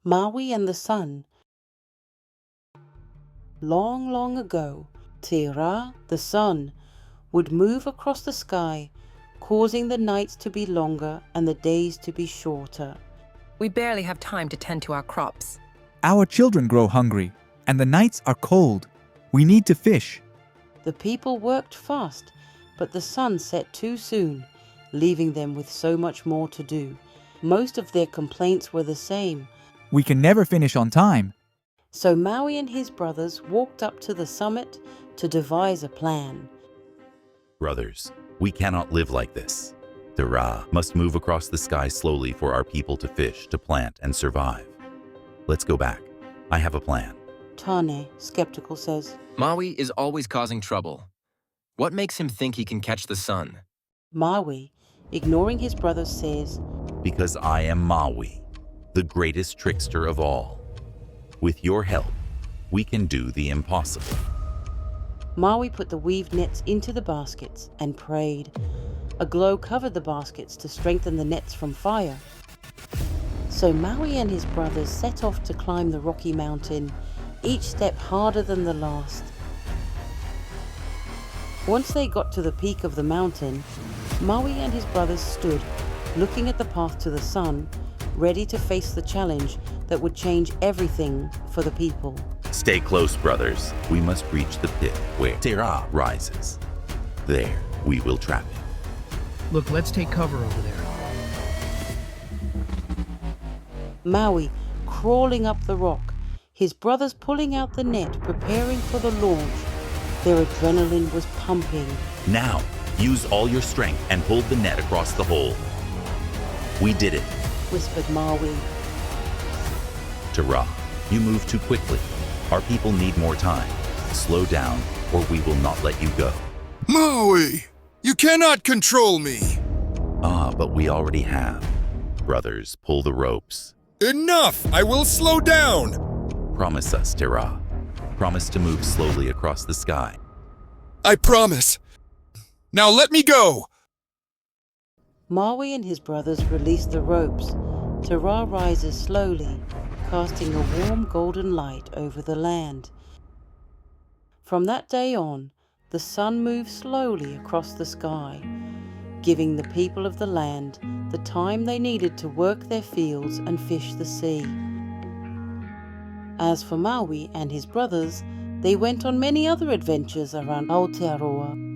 Maui and the Sun. Long, long ago, Te Ra, the sun, would move across the sky, causing the nights to be longer and the days to be shorter. We barely have time to tend to our crops. Our children grow hungry, and the nights are cold. We need to fish. The people worked fast, but the sun set too soon, leaving them with so much more to do. Most of their complaints were the same. We can never finish on time. So Maui and his brothers walked up to the summit to devise a plan. Brothers, we cannot live like this. Te Ra must move across the sky slowly for our people to fish, to plant, and survive. Let's go back. I have a plan. Tane, skeptical, says. Maui is always causing trouble. What makes him think he can catch the sun? Maui, ignoring his brothers, says, Because I am Maui, the greatest trickster of all. With your help, we can do the impossible. Maui put the weaved nets into the baskets and prayed. A glow covered the baskets to strengthen the nets from fire. So Maui and his brothers set off to climb the rocky mountain, each step harder than the last. Once they got to the peak of the mountain, Maui and his brothers stood, looking at the path to the sun, ready to face the challenge that would change everything for the people. Stay close, brothers. We must reach the pit where Te Ra rises. There, we will trap him. Look, let's take cover over there. Maui crawling up the rock, his brothers pulling out the net, preparing for the launch. Their adrenaline was pumping. Now, use all your strength and pull the net across the hole. We did it. Whispered Maui. Te Ra, you move too quickly. Our people need more time. Slow down, or we will not let you go. Maui, you cannot control me. But we already have. Brothers, pull the ropes. Enough! I will slow down. Promise us, Te Ra. Promise to move slowly across the sky. I promise. Now let me go. Maui and his brothers release the ropes. Te Ra rises slowly, casting a warm golden light over the land. From that day on, the sun moves slowly across the sky, giving the people of the land the time they needed to work their fields and fish the sea. As for Maui and his brothers, they went on many other adventures around Aotearoa.